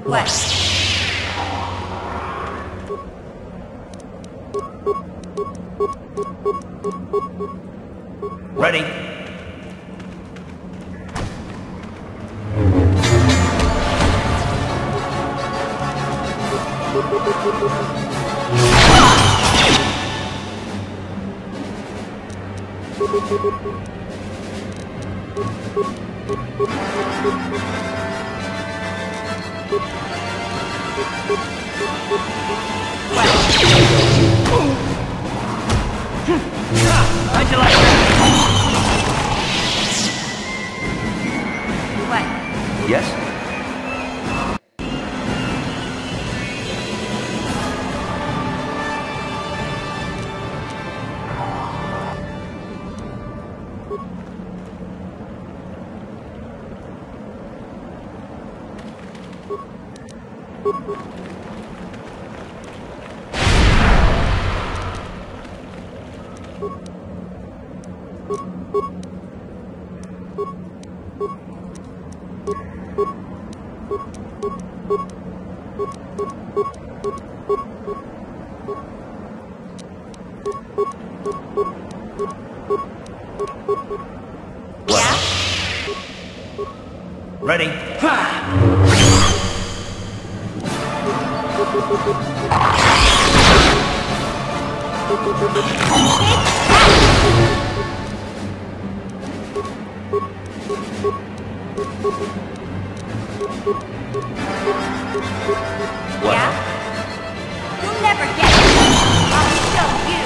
West. Ready. How'd you like that? What? Yes? Ready? What? Yeah? You'll never get it. I'll show you.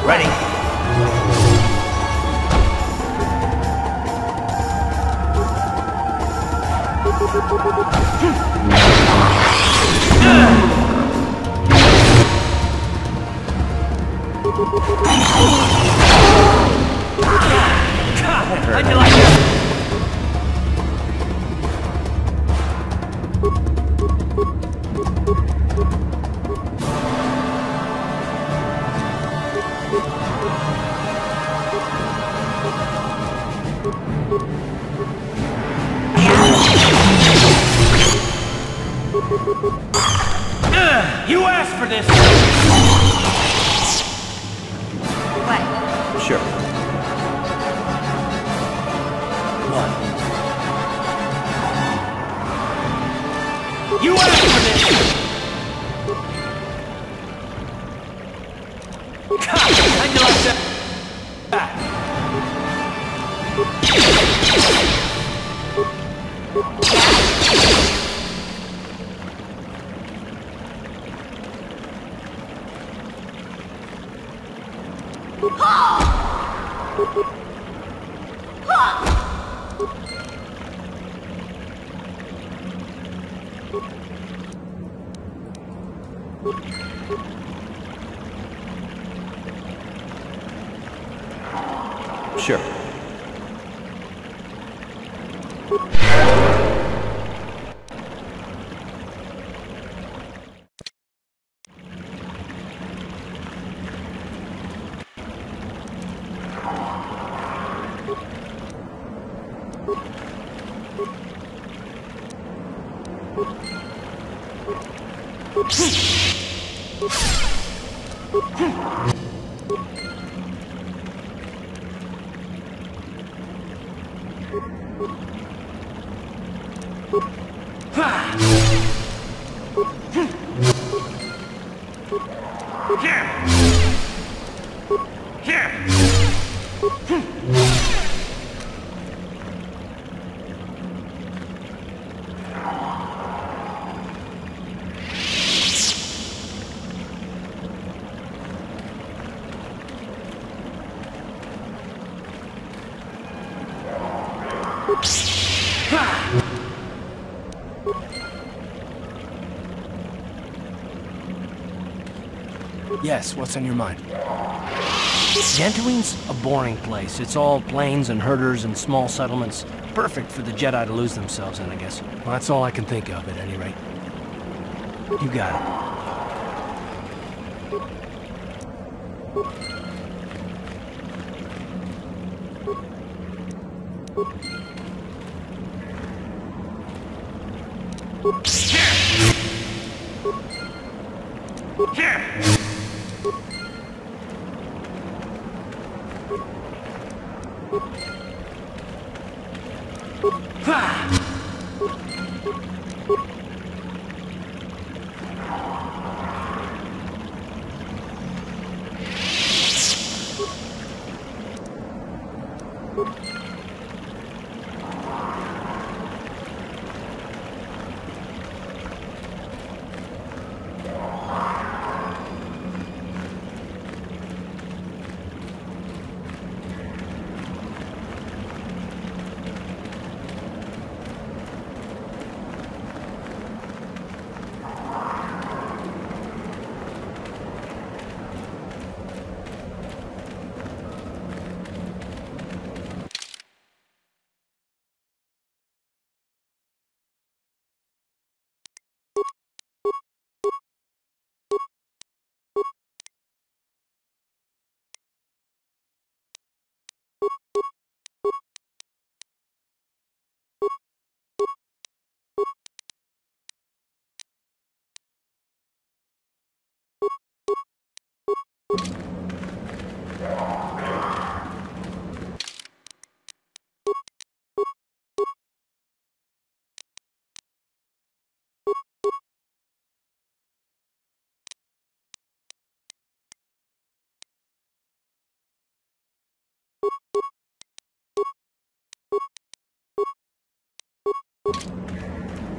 Ready? How'd you like that? You asked for this! What? Sure. One. You asked for this! How'd you like that? Sure. Yes, what's on your mind? Dantooine's a boring place. It's all plains and herders and small settlements. Perfect for the Jedi to lose themselves in, I guess. Well, that's all I can think of, at any rate. You got it.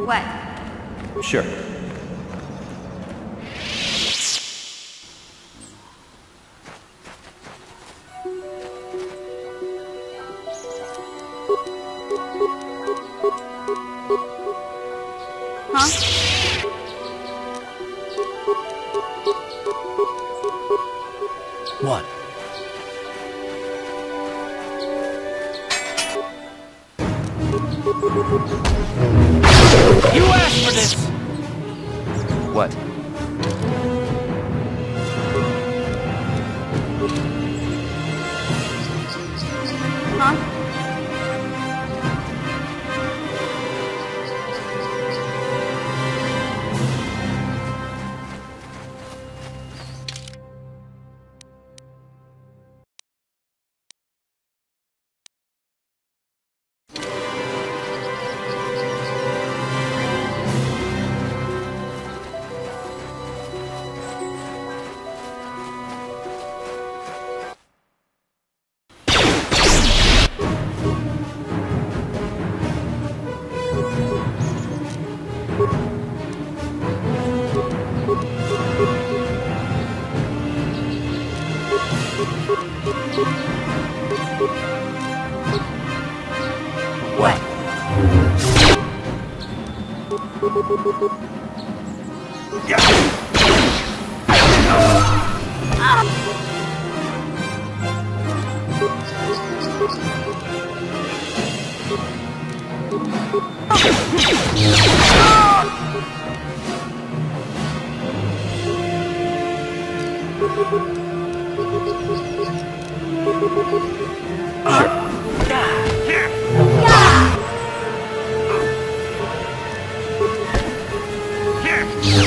What? Sure. Huh? What? You asked for this! What? Huh?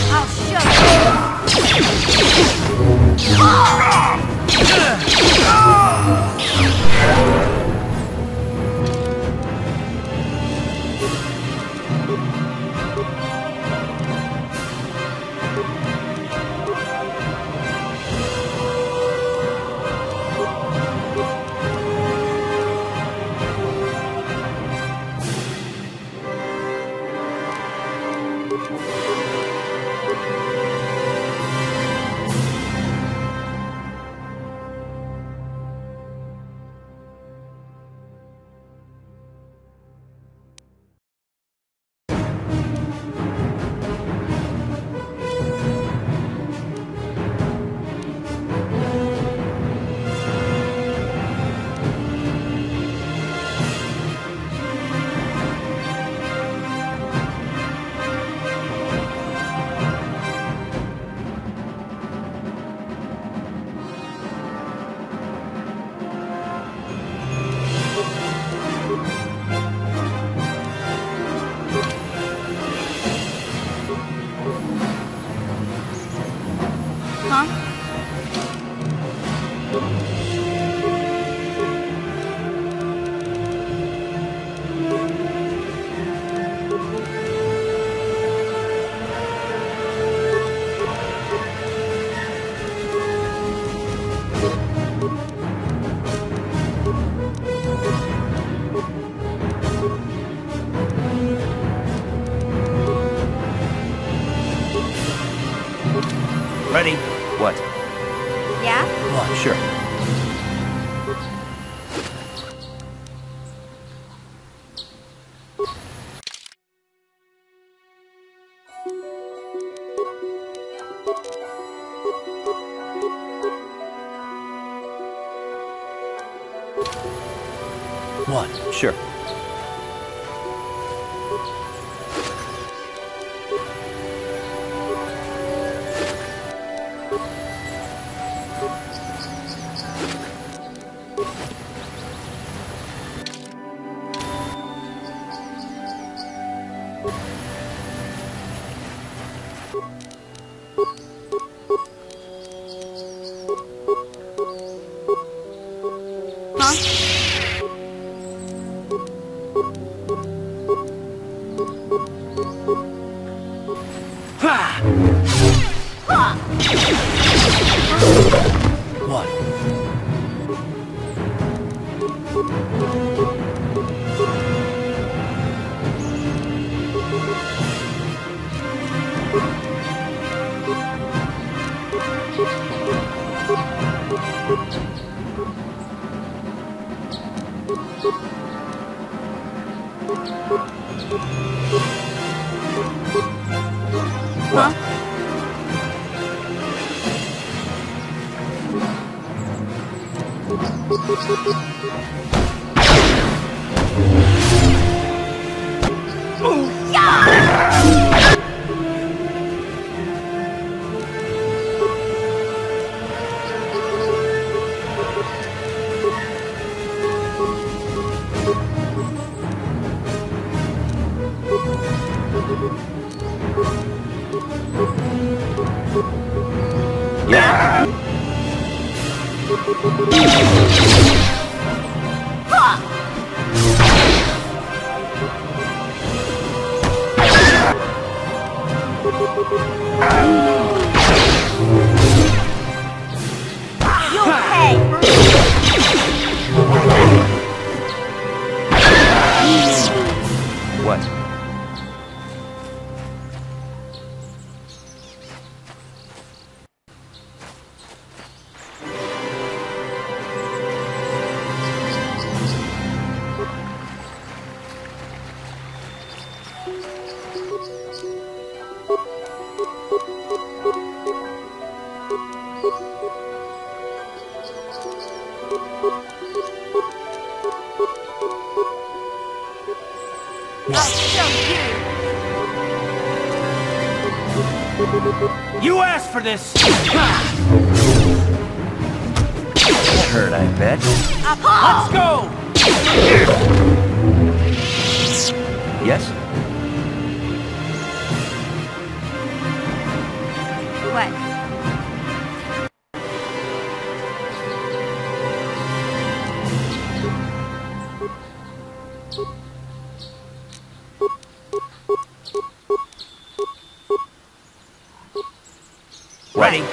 I'll show Ready? What? Yeah? What? Sure. What? Sure. What? Huh? Yeah. You'll pay! What? I'll show you! You asked for this! That hurt, I bet. Let's go! Yes? What? Ready?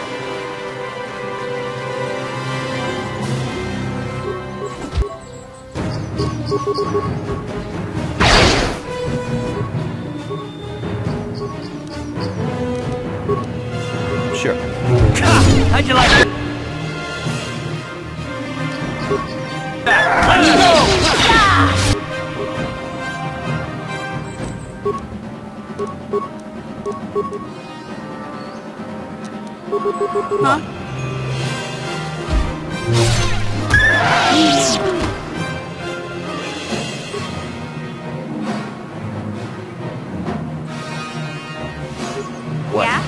Sure. How'd you like it? Let's go! Huh? What? Yeah?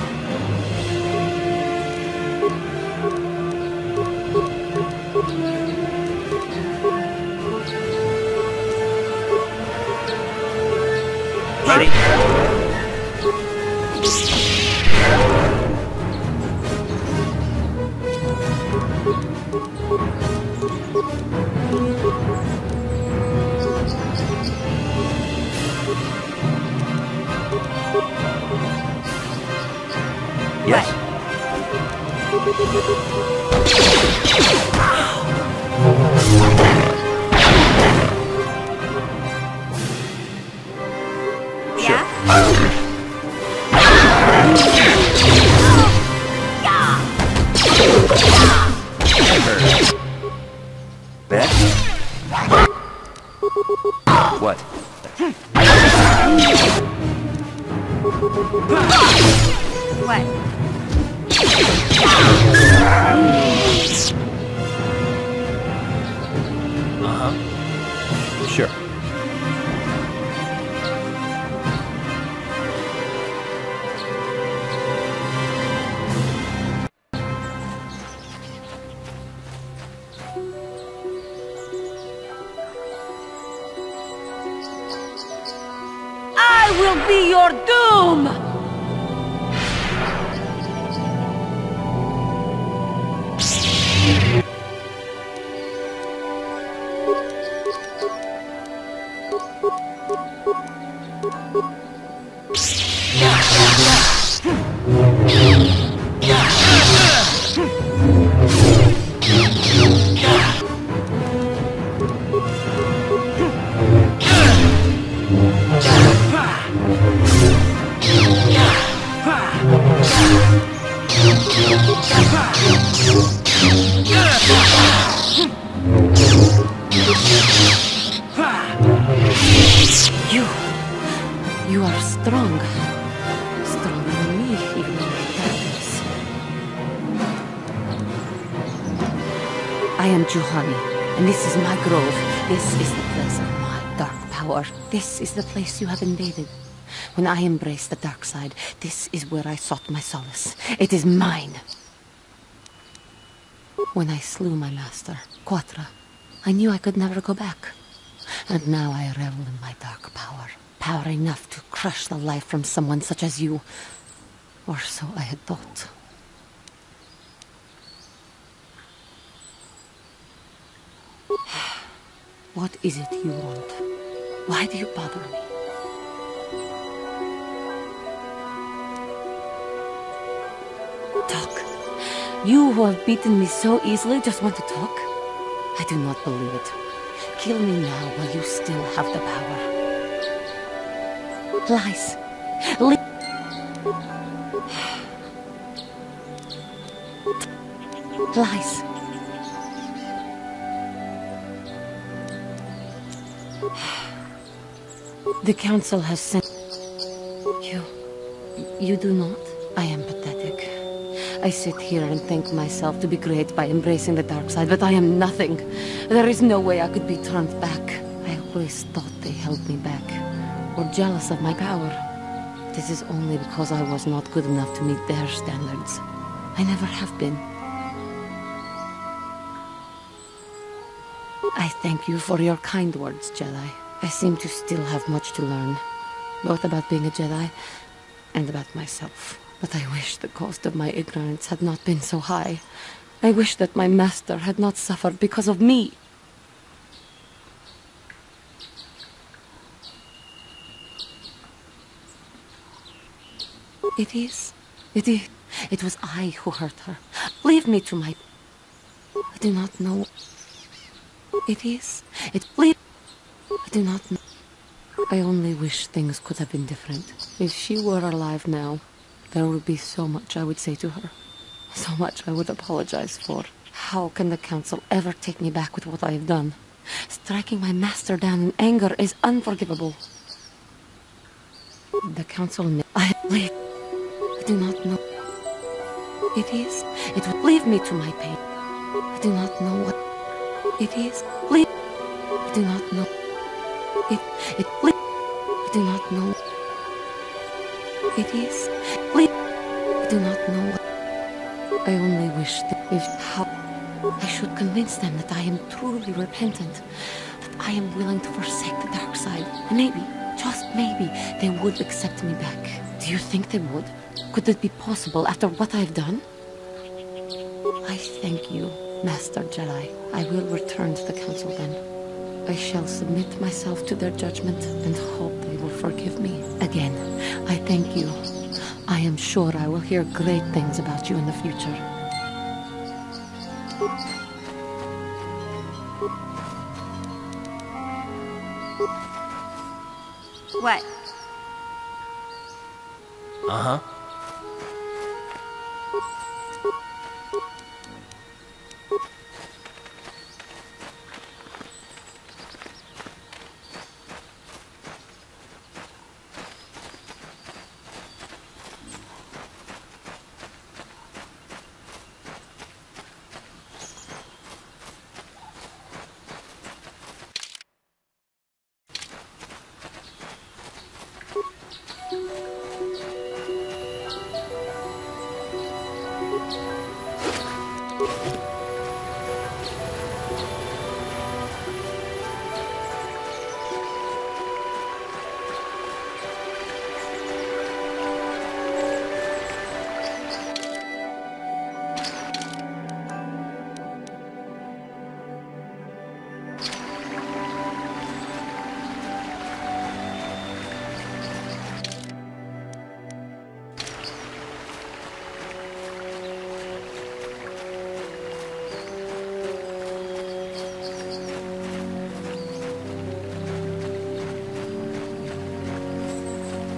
Bet? What? What? Sure. I will be your doom! You are strong. Stronger than me, even in my darkness. I am Juhani, and this is my grove. This is the place of my dark power. This is the place you have invaded. When I embraced the dark side, this is where I sought my solace. It is mine. When I slew my master, Quatra, I knew I could never go back. And now I revel in my dark power. Power enough to crush the life from someone such as you. Or so I had thought. What is it you want? Why do you bother me? Talk. You who have beaten me so easily just want to talk? I do not believe it. Kill me now while you still have the power. Lies. Lies. The council has sent... You do not? I am pathetic. I sit here and think myself to be great by embracing the dark side, but I am nothing. There is no way I could be turned back. I always thought they held me back, or jealous of my power. This is only because I was not good enough to meet their standards. I never have been. I thank you for your kind words, Jedi. I seem to still have much to learn, both about being a Jedi and about myself. But I wish the cost of my ignorance had not been so high. I wish that my master had not suffered because of me. It was I who hurt her. Leave me to my... I do not know... I do not know. I only wish things could have been different. If she were alive now, there would be so much I would say to her. So much I would apologize for. How can the council ever take me back with what I have done? Striking my master down in anger is unforgivable. The council... I do not know. It would leave me to my pain. I do not know what it is. I do not know. I do not know. I do not know. I only wish that I should convince them that I am truly repentant, that I am willing to forsake the dark side, and maybe, just maybe, they would accept me back. Do you think they would? Could it be possible after what I've done? I thank you, Master Jedi. I will return to the council then. I shall submit myself to their judgment and hope they will forgive me. Again, I thank you. I am sure I will hear great things about you in the future. What? Uh-huh.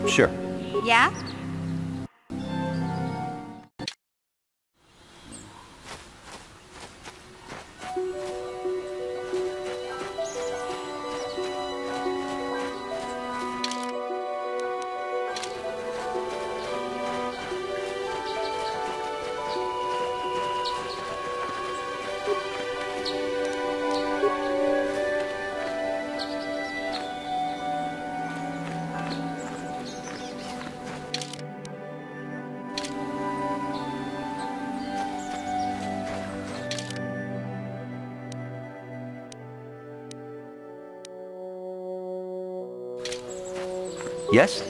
Sure. Yeah? Yes?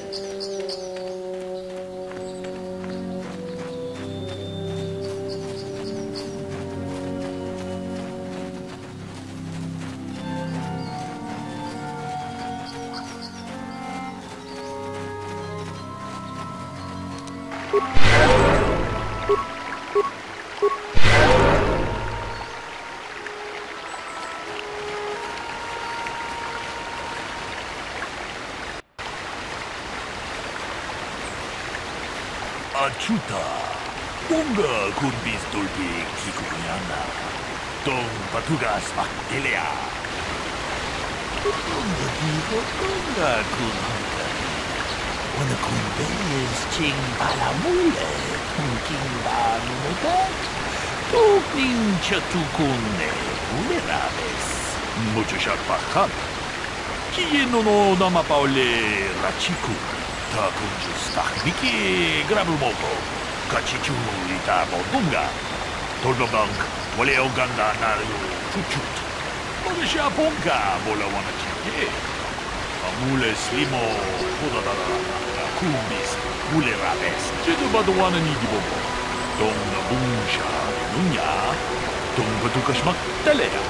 Achuta, bunga kurbis dolpi kikuyana, dong patugas makdelea. Bunga diho bunga kunhanga, wana kunbes ching balamule, kunking banumotak, tukning chatukunne, uleraves. Mucho shakpakan, kiyeno no namapaule rachiku. Takunjus takbiki grabumoko, kachichu itabo bunga, tolbabank, wale oganda naru chuchut, molisha ponka bola wana chike, amule slimo, podadara, kumbis, mule rabes, jedu badwana nidibobo, donga bunsha, nunya, donga tukashmak telea.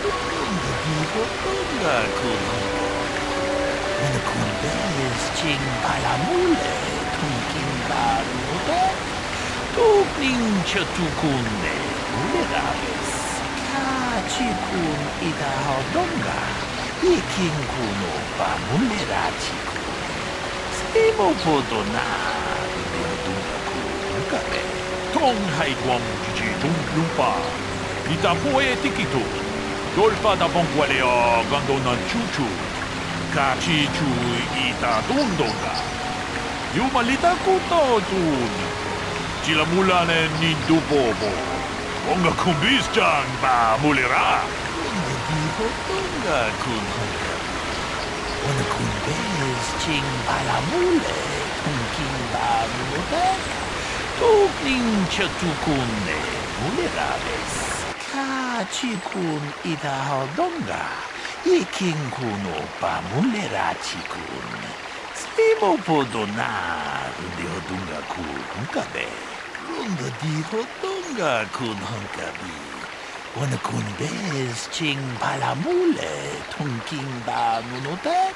Donga digo, donga kunhanga. Wana kunbes ching balamule, tunking banude, tukning chatukunne, uleraves. Kachikun idahodonga, iking kuno bamulerachiku. Simo podona, deodunga kunukabe. Tong haiguam jiji dumpa, itapoe tikito, dolpa da bongualeo gandonan chuchu. Kachichu ita tundonga. Yumalita kuto tun. Chilamulane nindupopo. Onga kumbischan ba mulera. Onga diho onga kunhanga. Ona kumbes ching balamule. Tunking ba munutek. Tukning chatukunne muleraves. Kachikun ita hodonga. Iking kuno bamulerachi-kun. Simo podona deodunga kun hunkabe. Runda dihodonga kun hunkabi. Wana kun bez ching palamule tunking ba nunotek.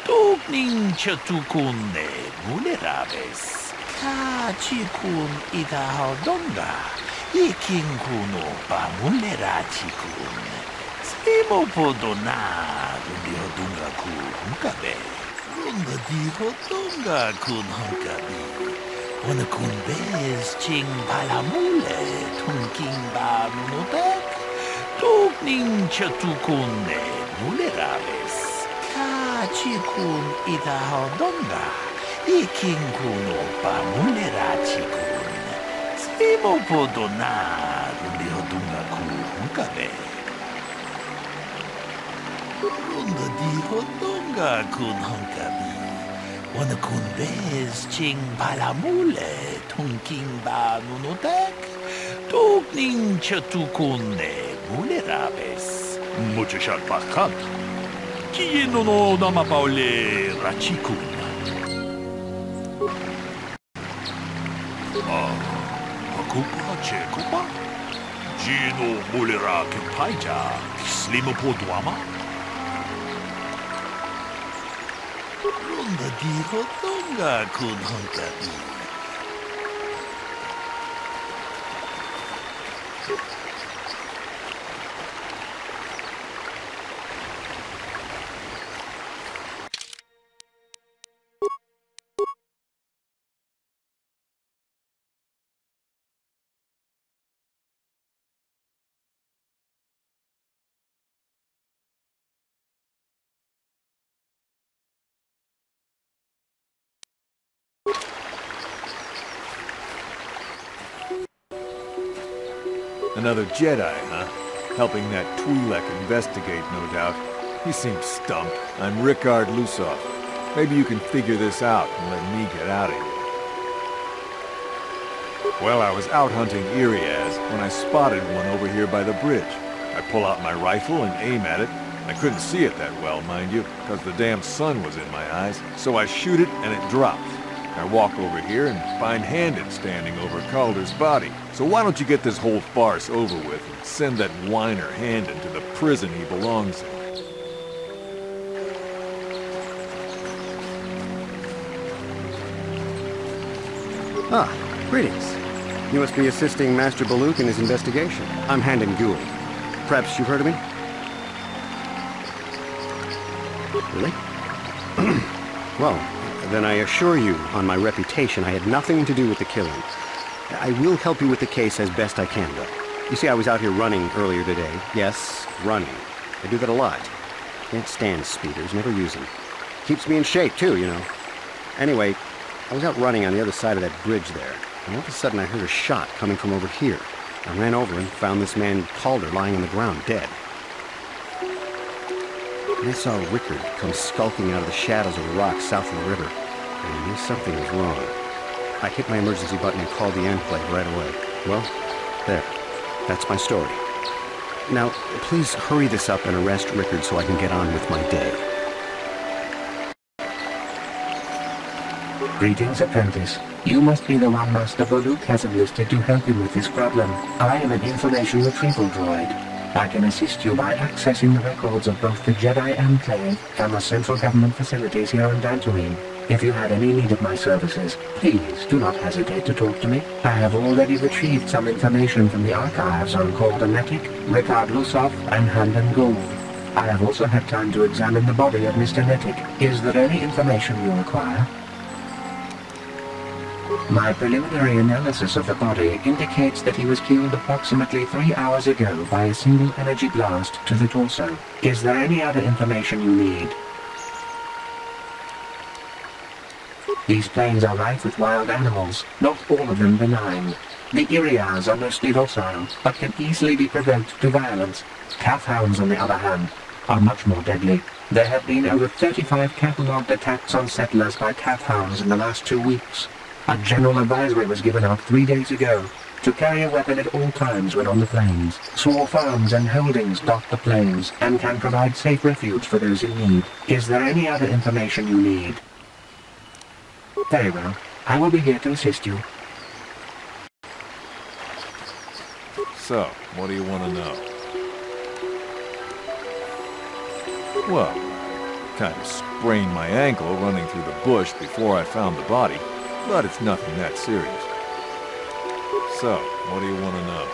Tukning chatukunne muleraves. Kachikun Itahodonga, Ikinkuno Pamuleratikun, Simopodona, Dihodunga Kunkabe, Runda Dihodunga Kunhankabi, Wanakun Bez Ching Palamule, Tunking Banunotek, Tukning Chatukunne, Muleraves, Kachikun Itahodonga. Ikinkuno Pamuleratikun, Simopodona, Dihodunga Kunkabe. Runda Dihodunga Kunhankabi, Wanakun Bez Ching Palamule, Tunking Banunotek, Tukning Chatukunne, Mulerabes. Muchachal Bakant, Kieno no Namapaule Rachikun. Kupa, Chekupa, Gino Mulera Kepaita, Slimopodwama. Runda Dihodunga Kunhankabi. Another Jedi, huh? Helping that Twi'lek investigate, no doubt. He seems stumped. I'm Ricard Lusov. Maybe you can figure this out and let me get out of here. Well, I was out hunting Iriaz when I spotted one over here by the bridge. I pull out my rifle and aim at it. I couldn't see it that well, mind you, because the damn sun was in my eyes. So I shoot it and it drops. I walk over here and find Handed standing over Calder's body. So why don't you get this whole farce over with and send that whiner Handed to the prison he belongs in? Ah, greetings. You must be assisting Master Baluk in his investigation. I'm Handon Gould. Perhaps you've heard of me? Really? Well, then I assure you, on my reputation, I had nothing to do with the killing. I will help you with the case as best I can, though. You see, I was out here running earlier today. Yes, running. I do that a lot. Can't stand speeders, never use them. Keeps me in shape, too, you know. Anyway, I was out running on the other side of that bridge there, and all of a sudden I heard a shot coming from over here. I ran over and found this man Calder lying on the ground, dead. And I saw Rickard come skulking out of the shadows of the rocks south of the river, and I knew something was wrong. I hit my emergency button and called the enclave right away. Well, there. That's my story. Now, please hurry this up and arrest Rickard so I can get on with my day. Greetings, apprentice. You must be the one Master Baluk has enlisted to help him with this problem. I am an information retrieval droid. I can assist you by accessing the records of both the Jedi Enclave and the central government facilities here on Dantooine. If you had any need of my services, please do not hesitate to talk to me. I have already retrieved some information from the archives on Netic, Ricard Lusov, and Handon Gould. I have also had time to examine the body of Mr. Netic. Is there any information you require? My preliminary analysis of the body indicates that he was killed approximately 3 hours ago by a single energy blast to the torso. Is there any other information you need? These plains are rife with wild animals, not all of them benign. The Iriaz are mostly docile, but can easily be provoked to violence. Calf hounds, on the other hand, are much more deadly. There have been over 35 catalogued attacks on settlers by calf hounds in the last 2 weeks. A general advisory was given out 3 days ago to carry a weapon at all times when on the plains. Small farms and holdings dot the plains and can provide safe refuge for those in need. Is there any other information you need? Very well. I will be here to assist you. So, what do you want to know? Well, I kind of sprained my ankle running through the bush before I found the body. but it's nothing that serious. So, what do you want to know?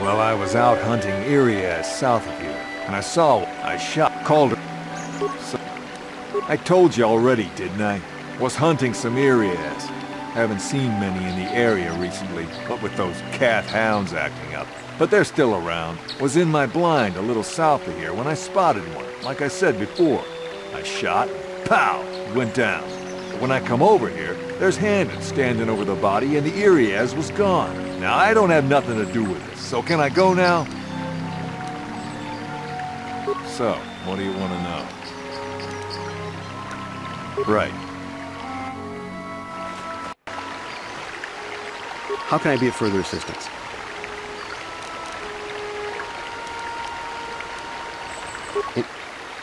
Well, I was out hunting Irias south of here, and I called her. So, I told you already, didn't I? Was hunting some Irias. Haven't seen many in the area recently, what with those cat hounds acting up. But they're still around. Was in my blind a little south of here when I spotted one, like I said before. I shot, pow, went down. But when I come over here, there's Handed standing over the body and the Irias was gone. Now, I don't have nothing to do with this, so can I go now? So, what do you want to know? Right. How can I be of further assistance?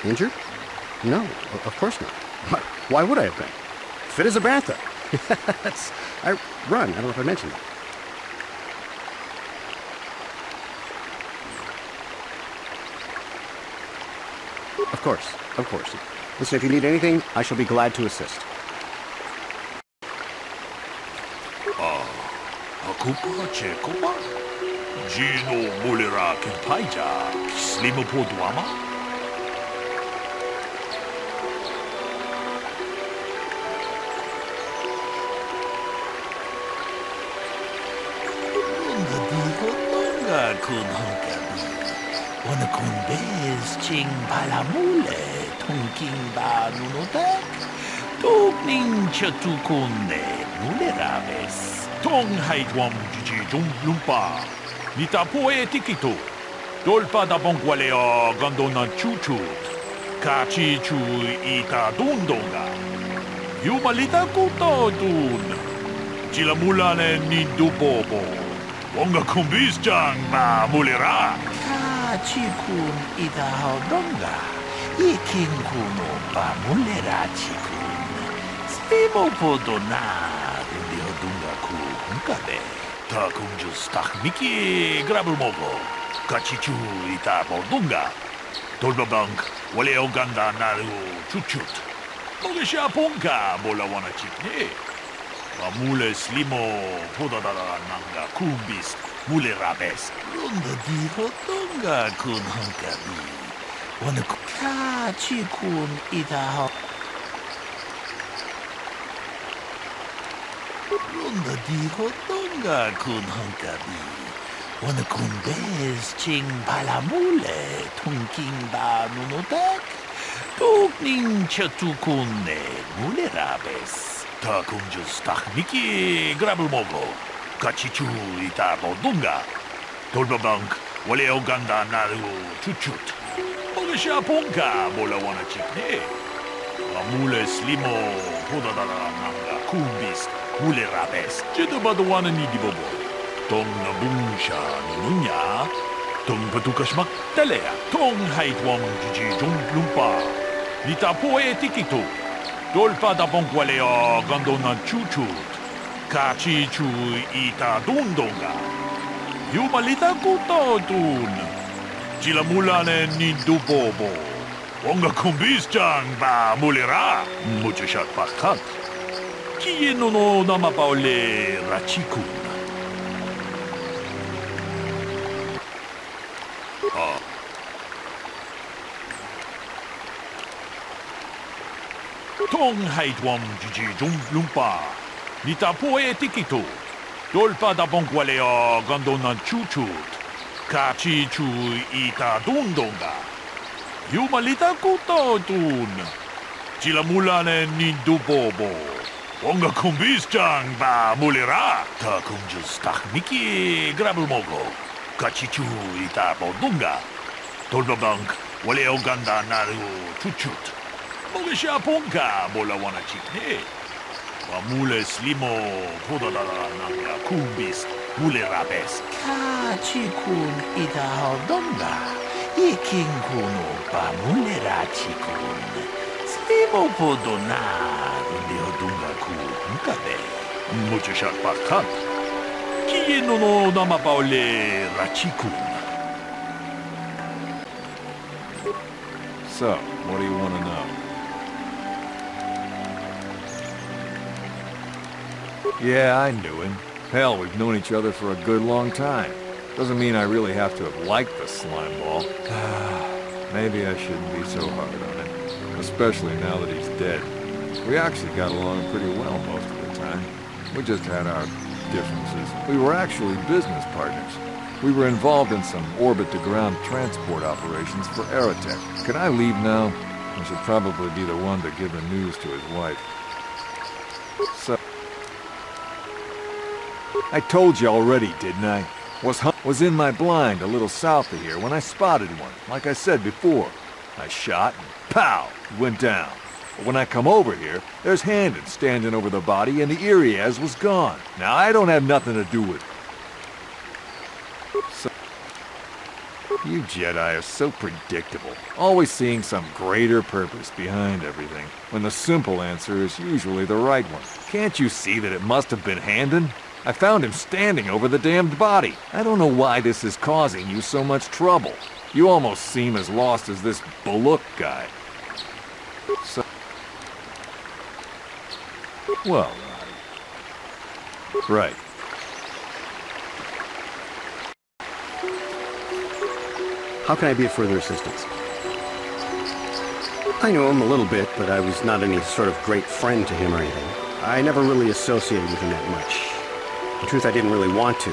Injured? No, of course not. Why would I have been? Fit as a bantha. I run. I don't know if I mentioned that. Of course, of course. Listen, if you need anything, I shall be glad to assist. Akupa chekopa? Gino mulera kempaija, slimo podwama? Ronda diho tonga kunhankabi. Wana kunbez ching palamule, tonking ba nunotek. Tokning chatukunde, muleraves. Tong haidwam jiji jum lumpa. Nita poe tikito. Dolpa da bongualea gandona chuchut. Kachi chu ita dundonga. Yumalita kuto dun. Chilamulane nindu bobo. Bonga kumbis jang ba mulera. Kachi kun ita hodonga. Ikin kuno ba mulera chikun. Spimo podona. Kabe, ta kunjus tahmiki grabulmogo, kachichu ita bodunga, tolbabank, wale oganda naru chuchut, mogesha ponka bola wana chikne, mule slimo podadara nanga kumbis, mule rabes, ronda diho tonga kun hankabi, wana kachikun ita Ronda diho tonga kun hankabi. Wana kun bez ching palamule tunking ba nunotek. Tukning chatukunne mule rabes. Ta kunjus tahmiki grabulmogo. Kachichu ita bodunga. Tolbabank wale oganda naru chuchut. Mogesha ponka bola wana chikne. Mule slimo podadara nanga kumbis. Mule rabes, jeda badawana ni di bobo. Tong na bungsha nunya, tong patukashmak talea, tong haitwam jiji jung lumpa. Nita poe tikito, dolpa da bongualea gandona chuchut, kachi chu ita dundonga. Yumalita kuto dun, chilamulane ni du bobo. Onga kumbis jang ba mulera, muchashat pakat. Kieno no namapaole rachikun. Tong haidwam jiji jum lumpa. Nita poe tikito. Dolpa da bongualea gandona chuchut. Kachi chu ita dundonga. Yumalita kuto dun. Chilamulane ni du bobo. Onga kumbis jang ba mulera. Ta kunjus tahmiki grabulmogo. Kachichu ita bodunga. Tolbabank wale oganda naru chuchut. Mogesha ponka bola wana chikne. Mule slimo podadara nanga kumbis mule rabes. Kachikun ita hodonga. Ikin kuno ba mulera chikun. Slimo podona. Kabe, muchashat pakat. Kieno no namapaole rachikun. So, what do you want to know? Yeah, I knew him. Hell, we've known each other for a good long time. Doesn't mean I really have to have liked the slime ball. Maybe I shouldn't be so hard on him, especially now that he's dead. We actually got along pretty well most of the time. We just had our differences. We were actually business partners. We were involved in some orbit-to-ground transport operations for Aerotech. Can I leave now? I should probably be the one to give the news to his wife. So... I told you already, didn't I? Was in my blind a little south of here when I spotted one, like I said before. I shot and pow, it went down. But when I come over here, there's Handon standing over the body and the Iriaz was gone. Now I don't have nothing to do with it. So, you Jedi are so predictable, always seeing some greater purpose behind everything, when the simple answer is usually the right one. Can't you see that it must have been Handon? I found him standing over the damned body. I don't know why this is causing you so much trouble. You almost seem as lost as this Baluk guy. So... Well, right. How can I be of further assistance? I know him a little bit, but I was not any sort of great friend to him or anything. I never really associated with him that much. In truth, I didn't really want to.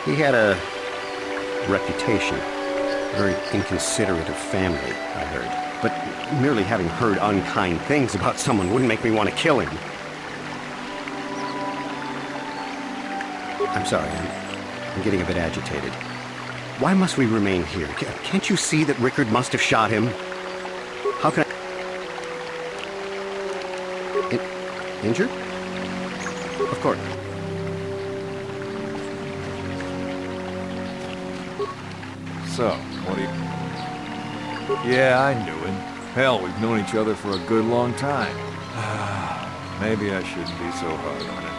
He had a reputation. Very inconsiderate of family, I heard. But merely having heard unkind things about someone wouldn't make me want to kill him. I'm sorry, I'm getting a bit agitated. Why must we remain here? Can't you see that Rickard must have shot him? How can I... Injured? Of course. So, what do you... Yeah, I knew him. Hell, we've known each other for a good long time. Maybe I shouldn't be so hard on him.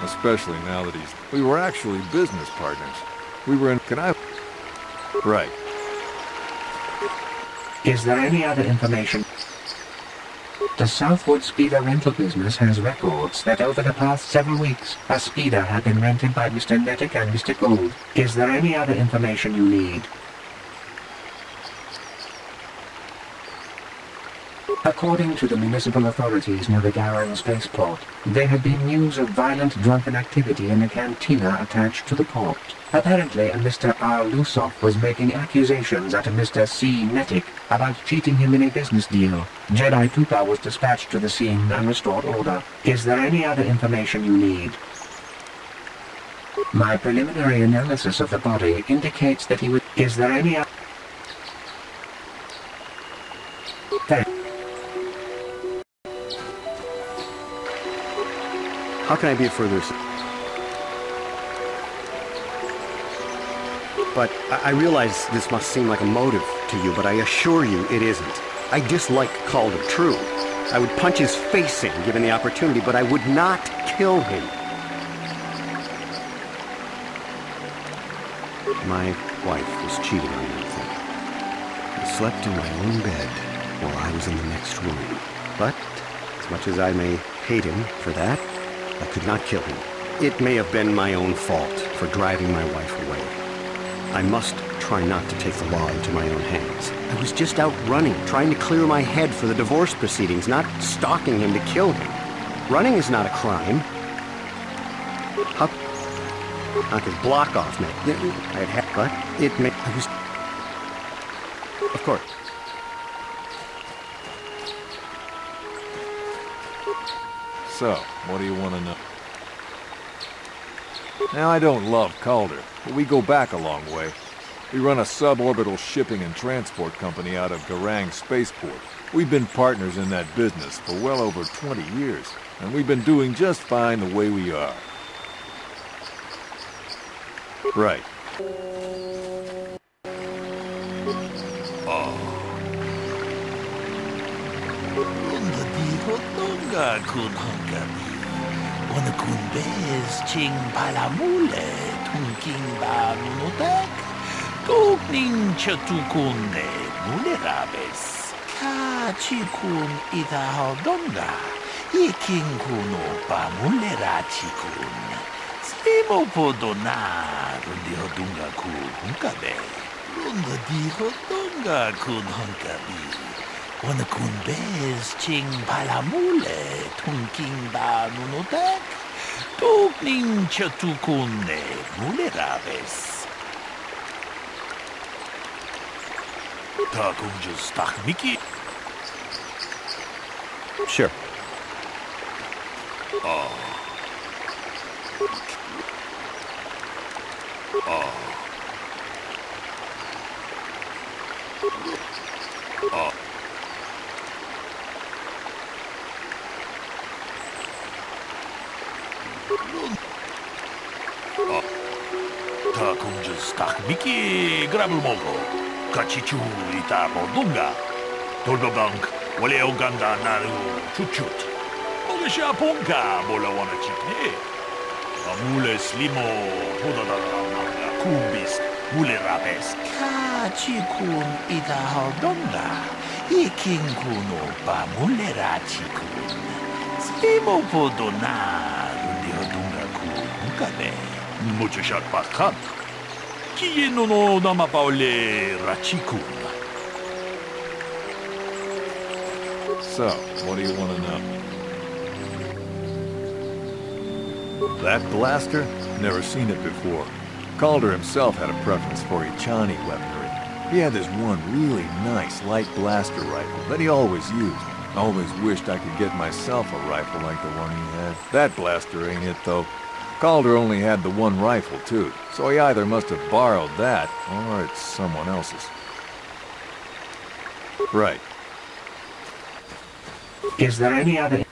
Especially now that he's... We were actually business partners. We were in... Can I... Right. Is there any other information? The Southwood Speeder rental business has records that over the past several weeks, a speeder had been rented by Mr. Nettic and Mr. Gould. Is there any other information you need? According to the municipal authorities near the Garand spaceport, there had been news of violent drunken activity in a cantina attached to the port. Apparently, a Mr. R. Lusoff was making accusations at a Mr. C. Nettic about cheating him in a business deal. Jedi Tupa was dispatched to the scene and restored order. Is there any other information you need? My preliminary analysis of the body indicates that he was... Is there any other... How can I be of further assistance? But I realize this must seem like a motive to you, but I assure you it isn't. I dislike Calder, true. I would punch his face in, given the opportunity, but I would not kill him. My wife was cheating on me, I think. I slept in my own bed while I was in the next room. But, as much as I may hate him for that, I could not kill him. It may have been my own fault for driving my wife away. I must try not to take the law into my own hands. I was just out running, trying to clear my head for the divorce proceedings, not stalking him to kill him. Running is not a crime. How... I could block off me. I'd have... But it may... I was... Of course. So, what do you want to know? Now, I don't love Calder, but we go back a long way. We run a suborbital shipping and transport company out of Garang Spaceport. We've been partners in that business for well over 20 years, and we've been doing just fine the way we are. Right. Kun hanggabi. Ona kun bez ching palamule tunking ba nutek. Tukning chatukune mulerabes. Ka chikun ita hodonga. Ikinkuno pamulerachi-kun. Slimo podonar dihodunga-ku hunkabe. Lunda dihodunga-kun hunkabi. Wanakun bez ching palamule tunking ba nunotek. Tukning chatukunne mulerabes. Takunjus takmiki. Sure. Takunjus takmiki grabulmogo. Kachichu itamo dunga. Tolgobank wale oganda naru chuchut. Ogesha ponka bola wana chikne. Amule slimo podadadamanga kumbis mule rabes. Kachikun itahaldonga. Ikinkuno pa mule rachikun. Slimo podonaru dihodunga ku hunkabe. Mucho shat pakat. Kieno no namapaole rachikun. So, what do you want to know? That blaster? Never seen it before. Calder himself had a preference for Ichani weaponry. He had this one really nice light blaster rifle that he always used. Always wished I could get myself a rifle like the one he had. That blaster ain't it, though. Calder only had the one rifle, too, so he either must have borrowed that, or it's someone else's. Right. Is there any other...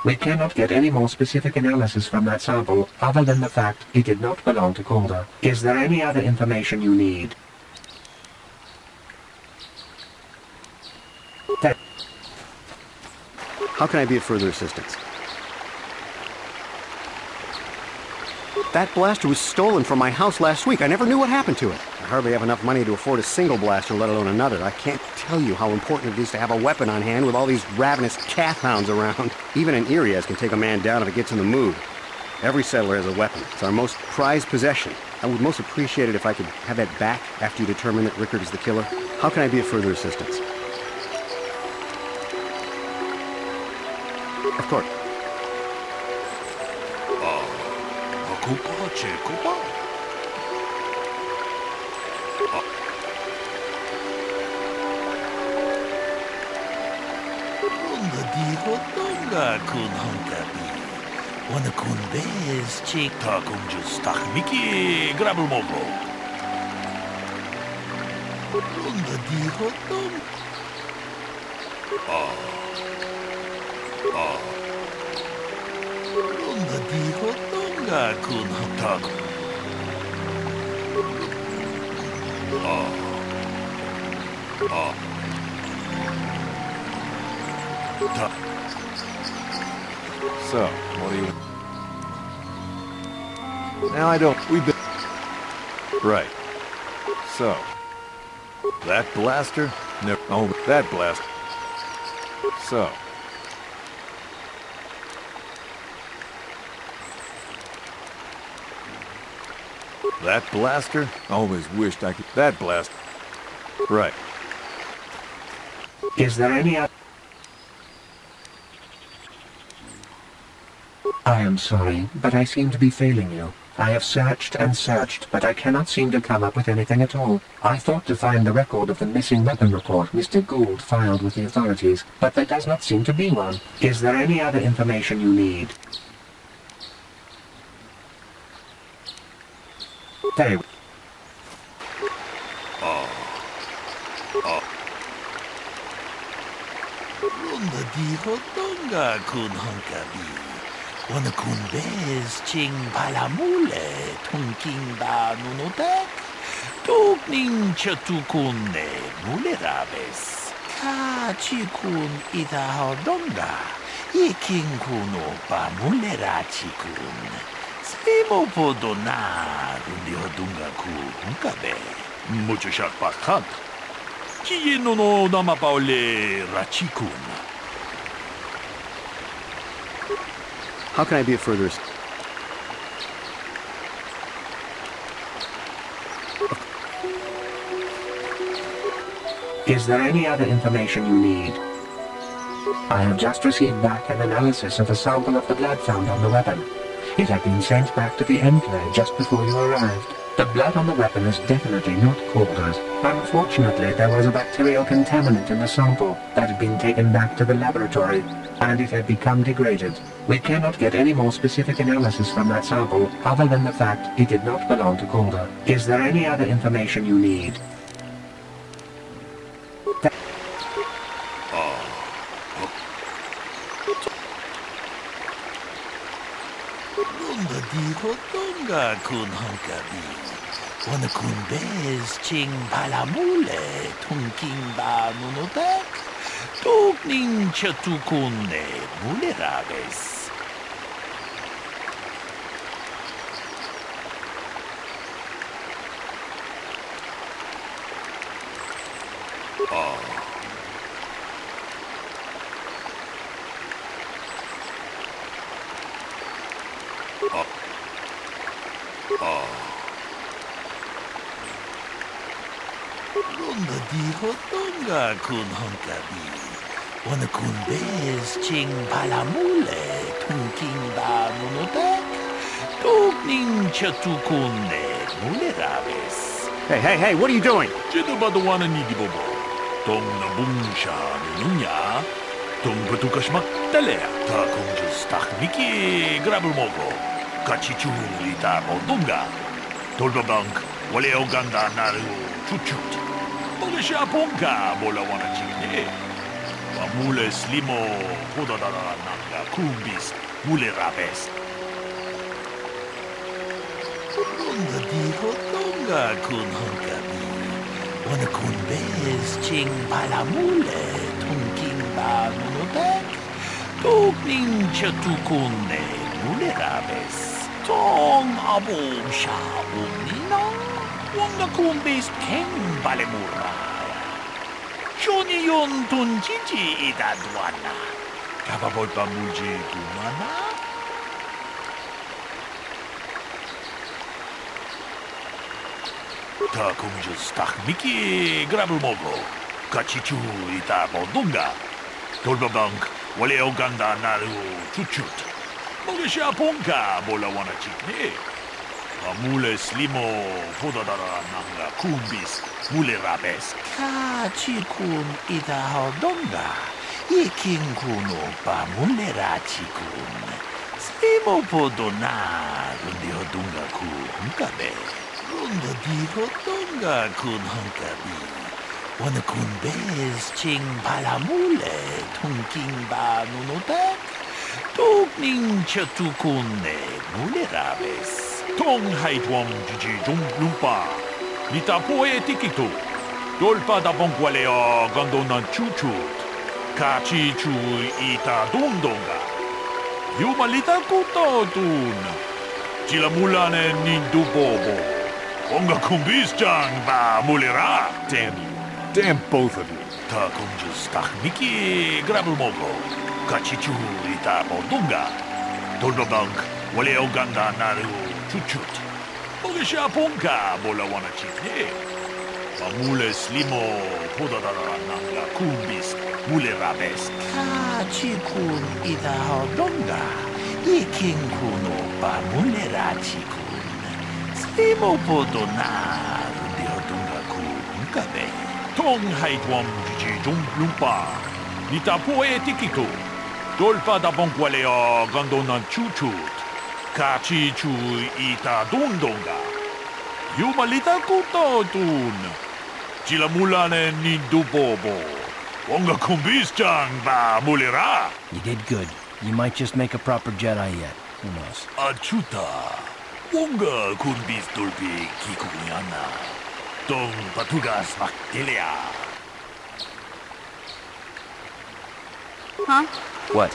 We cannot get any more specific analysis from that sample, other than the fact it did not belong to Calder. Is there any other information you need? How can I be of further assistance? That blaster was stolen from my house last week. I never knew what happened to it. I hardly have enough money to afford a single blaster, let alone another. I can't tell you how important it is to have a weapon on hand with all these ravenous calf hounds around. Even an Irias can take a man down if it gets in the mood. Every settler has a weapon. It's our most prized possession. I would most appreciate it if I could have that back after you determine that Rickard is the killer. How can I be of further assistance? Of course. Kun hunkabi. Wana kun bez chik takunjus takmiki grabulmogo. Runda dihotum. Runda dihotunga kun huntak. So, what do you... Now I don't... We've been... Right. So... That blaster? Never... Oh, that blaster. So... That blaster? Always wished I could... That blaster. Right. Is there any other... I am sorry, but I seem to be failing you. I have searched and searched, but I cannot seem to come up with anything at all. I thought to find the record of the missing weapon report Mr. Gould filed with the authorities, but there does not seem to be one. Is there any other information you need? Very well. Runda dihotunga kun hunkabi. Wana kun bez ching palamule tunking ba nunotek. Tukning chatukunne mulerabes. Kachikun itahaldonga. Ikinkuno pa mulerachikun. Slimo podonar dihodunga ku hunkabe. Mucho shat pakat. Kieno no namapaole rachikun. How can I be of further assistance? Is there any other information you need? I have just received back an analysis of a sample of the blood found on the weapon. It had been sent back to the Enclave just before you arrived. The blood on the weapon is definitely not Calder's. Unfortunately, there was a bacterial contaminant in the sample that had been taken back to the laboratory, and it had become degraded. We cannot get any more specific analysis from that sample, other than the fact it did not belong to Calder. Is there any other information you need? Tonga kun hankabi. Wana kun bez ching palamule tunking ba nunotek. Tukning chatukunne mulerabes. Lunda diho tonga kun hankabi. Wana kun bez ching palamule tunking ba nunotek. Tukning chatukunne mulerabes. Hey, what are you doing? Jidabadawana nigibobo. Tong na bungsha nunya. Tong batukashmak talea. Ta kunjus takniki grabulmogo. Kachichulita Bodunga, Tolbabank, Wale Oganda Naru, Chuchut, Bolisha Ponka, Bolawana Chine, Mule Slimo, Podadara Nanga, Kumbis, Mule Rabes. Runda Diho Tonga Kun Hunkabi, Wana Kun Bez, Ching Palamule, Tunking Ba Nunotek, Tukning Chatukune, Mule Rabes. Tong abom siya umnina, wang nakumbis keng balemura. Shoni yon tunjiji idadwana, kababoy pa muji tumana. Ta kumjus takmiki grabulmogo, kachichu itabodunga. Tolbabank, wale oganda naru chuchut. Mogisha Ponka, Bolawana Chikne. Mule Slimo, Podadara Nanga, Kumbis, Mule Rabes. Kachikun Ida Hodonga. Ikinkuno pa Mule Rachikun. Slimo Podona, Rundi Hodunga Kunkabe. Runda di Hodunga Kun Hunkabi. Wana kun bez ching palamule, tunking ba nunotek. Tukning chatukunne mulerabes. Tong haitwam jiji jung lumpa. Nita poe tikitu. Dolpa da bonkwalea gandonan chuchut. Kachi chu ita dundonga. Yumalita kutotun. Chilamulane nindu bobo. Onga kumbis jang ba mulera. Damn you. Damn both of you. Ta kunjus takmiki grabulmogo. Kachichu ita bodunga. Tolbabank, wale oganda naru chuchut. Bogisha Ponka, Bolawana Chikne. Mule Slimo, Podadara Nanga, Kumbis, Mule Rabes. Kachikun ita hodonga. Ikinkuno pa Mule Rachikun. Slimo Podona, Rundi Hodunga Kunkabe. Tong haitwam jiji jung lumpa. Nita poe tikitu. Dolpa da bonkwalea gandonan chuchut. Kachi chu ita dundonga. Yumalita kutotun. Chilamulane nindu bobo. Onga kumbis jang ba mulera. You did good. You might just make a proper Jedi yet. Who knows? Achuta. Onga kumbis dolpi kikunyana. Tong patugas maktilea. Huh? What?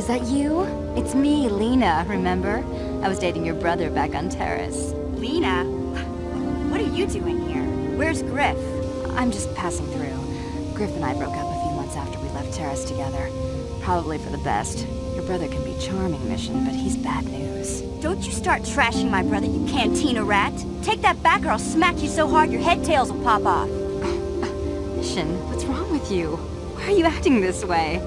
is that you? It's me, Lena, remember? I was dating your brother back on Terrace. Lena? What are you doing here? Where's Griff? I'm just passing through. Griff and I broke up a few months after we left Terrace together. Probably for the best. Your brother can be charming, Mission, but he's bad news. Don't you start trashing my brother, you cantina rat! Take that back or I'll smack you so hard your head tails will pop off! Mission, what's wrong with you? Why are you acting this way?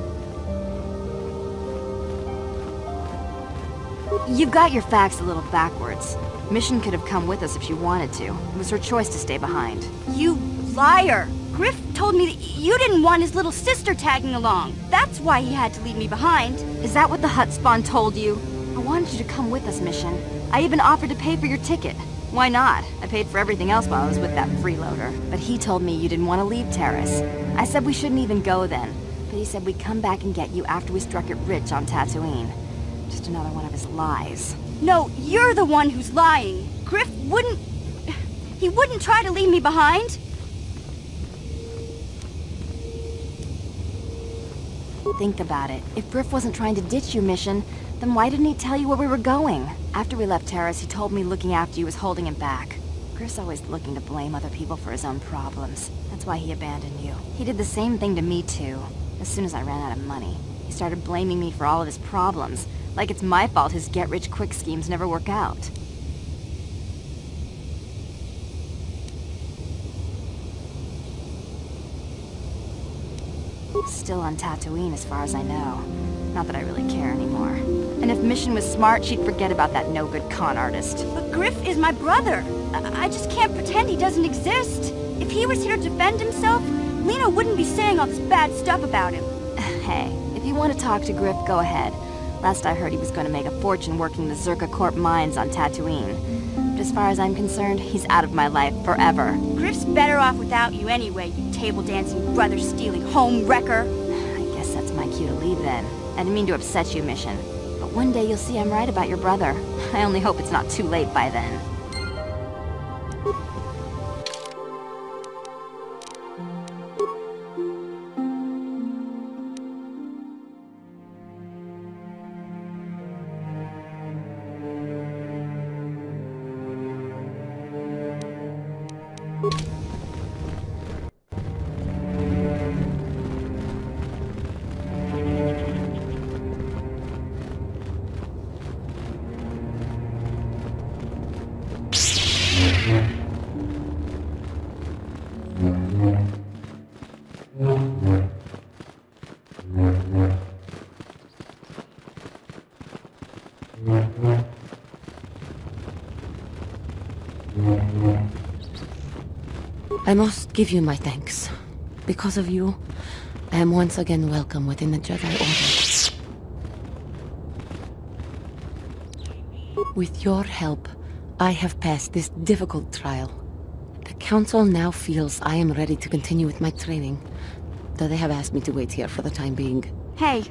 You've got your facts a little backwards. Mission could have come with us if she wanted to. It was her choice to stay behind. You liar! Griff told me that you didn't want his little sister tagging along. That's why he had to leave me behind. Is that what the Hutt spawn told you? I wanted you to come with us, Mission. I even offered to pay for your ticket. Why not? I paid for everything else while I was with that freeloader. But he told me you didn't want to leave Terrace. I said we shouldn't even go then. But he said we'd come back and get you after we struck it rich on Tatooine. Just another one of his lies. No, you're the one who's lying. Griff wouldn't... He wouldn't try to leave me behind. Think about it. If Griff wasn't trying to ditch you, Mission, then why didn't he tell you where we were going? After we left Terrace, he told me looking after you was holding him back. Griff's always looking to blame other people for his own problems. That's why he abandoned you. He did the same thing to me, too. As soon as I ran out of money, he started blaming me for all of his problems. Like it's my fault his get-rich-quick schemes never work out. Still on Tatooine as far as I know. Not that I really care anymore. And if Mission was smart, she'd forget about that no-good con artist. But Griff is my brother. I just can't pretend he doesn't exist. If he was here to defend himself, Lena wouldn't be saying all this bad stuff about him. Hey, if you want to talk to Griff, go ahead. Last I heard he was going to make a fortune working the Zerka Corp mines on Tatooine. But as far as I'm concerned, he's out of my life forever. Griff's better off without you anyway, you table-dancing, brother-stealing home wrecker. I guess that's my cue to leave then. I didn't mean to upset you, Mission. But one day you'll see I'm right about your brother. I only hope it's not too late by then. I must give you my thanks. Because of you, I am once again welcome within the Jedi Order. With your help, I have passed this difficult trial. The Council now feels I am ready to continue with my training, though they have asked me to wait here for the time being. Hey,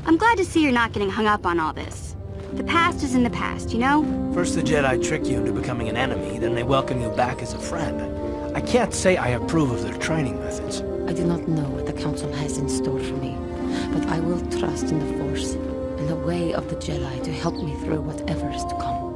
I'm glad to see you're not getting hung up on all this. The past is in the past, you know? First the Jedi trick you into becoming an enemy, then they welcome you back as a friend. I can't say I approve of their training methods. I do not know what the Council has in store for me, but I will trust in the Force and the way of the Jedi to help me through whatever is to come.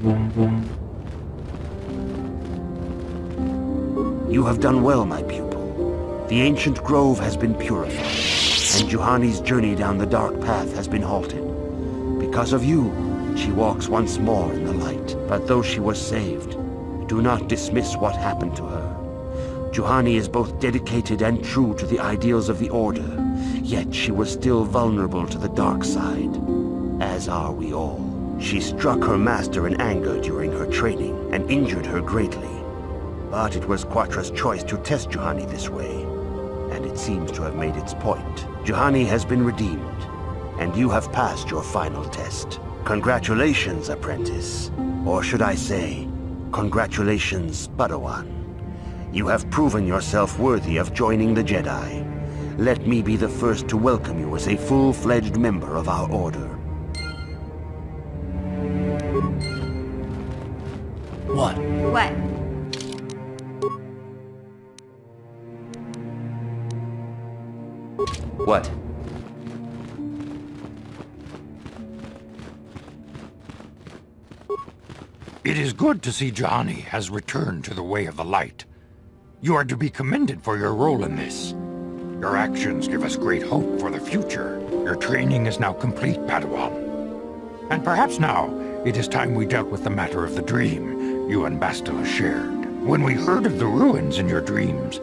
You have done well, my pupil. The ancient grove has been purified, and Juhani's journey down the dark path has been halted. Because of you, she walks once more in the light. But though she was saved, do not dismiss what happened to her. Juhani is both dedicated and true to the ideals of the Order, yet she was still vulnerable to the dark side, as are we all. She struck her master in anger during her training, and injured her greatly. But it was Quatra's choice to test Juhani this way, and it seems to have made its point. Juhani has been redeemed, and you have passed your final test. Congratulations, apprentice. Or should I say, congratulations, Padawan. You have proven yourself worthy of joining the Jedi. Let me be the first to welcome you as a full-fledged member of our Order. What? What? What? It is good to see Juhani has returned to the way of the light. You are to be commended for your role in this. Your actions give us great hope for the future. Your training is now complete, Padawan. And perhaps now, it is time we dealt with the matter of the dream you and Bastila shared. When we heard of the ruins in your dreams,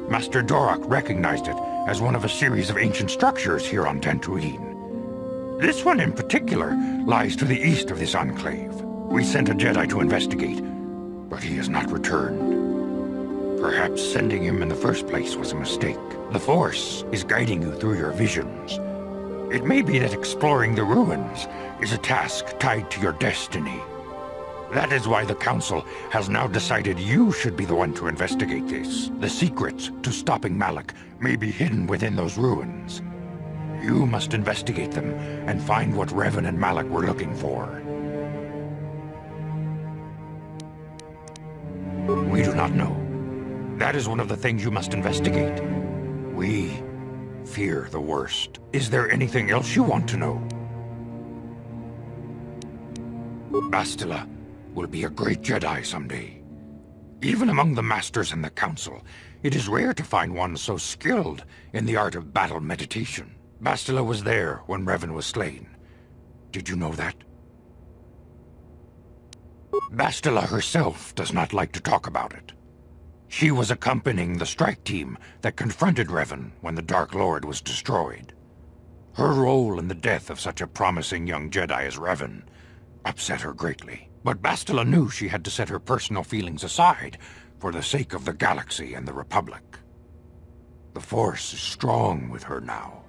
Master Dorak recognized it as one of a series of ancient structures here on Dantooine. This one in particular lies to the east of this enclave. We sent a Jedi to investigate, but he has not returned. Perhaps sending him in the first place was a mistake. The Force is guiding you through your visions. It may be that exploring the ruins is a task tied to your destiny. That is why the Council has now decided you should be the one to investigate this. The secrets to stopping Malak may be hidden within those ruins. You must investigate them and find what Revan and Malak were looking for. We do not know. That is one of the things you must investigate. We fear the worst. Is there anything else you want to know? Bastila will be a great Jedi someday. Even among the Masters and the Council, it is rare to find one so skilled in the art of battle meditation. Bastila was there when Revan was slain. Did you know that? Bastila herself does not like to talk about it. She was accompanying the strike team that confronted Revan when the Dark Lord was destroyed. Her role in the death of such a promising young Jedi as Revan upset her greatly. But Bastila knew she had to set her personal feelings aside for the sake of the galaxy and the Republic. The Force is strong with her now,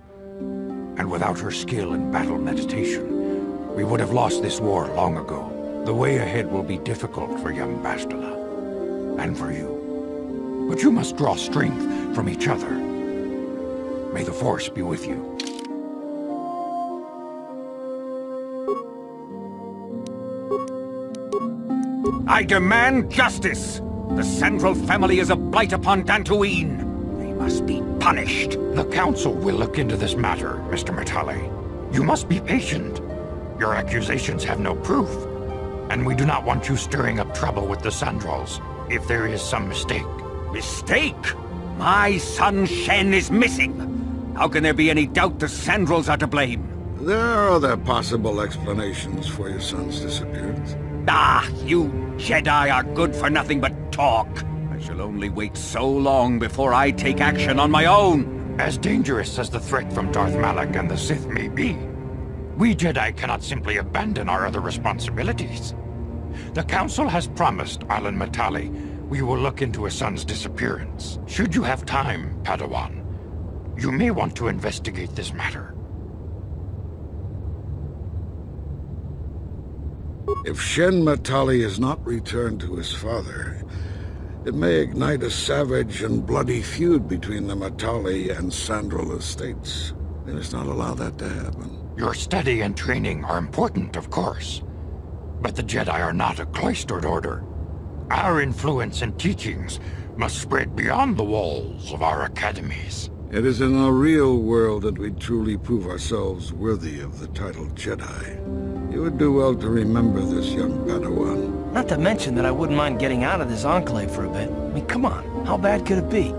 and without her skill in battle meditation, we would have lost this war long ago. The way ahead will be difficult for young Bastila, and for you. But you must draw strength from each other. May the Force be with you. I demand justice! The Central family is a blight upon Dantooine. They must be punished. The Council will look into this matter, Mr. Matale. You must be patient. Your accusations have no proof. And we do not want you stirring up trouble with the Sandrals if there is some mistake. Mistake? My son Shen is missing. How can there be any doubt the Sandrals are to blame? There are other possible explanations for your son's disappearance. Ah, you Jedi are good for nothing but talk. I shall only wait so long before I take action on my own. As dangerous as the threat from Darth Malak and the Sith may be, we Jedi cannot simply abandon our other responsibilities. The Council has promised Alan Matale we will look into his son's disappearance. Should you have time, Padawan, you may want to investigate this matter. If Shen Matale is not returned to his father, it may ignite a savage and bloody feud between the Matale and Sandral estates. We must not allow that to happen. Your study and training are important, of course. But the Jedi are not a cloistered order. Our influence and teachings must spread beyond the walls of our academies. It is in the real world that we truly prove ourselves worthy of the title Jedi. You would do well to remember this, young Padawan. Not to mention that I wouldn't mind getting out of this enclave for a bit. I mean, come on, how bad could it be?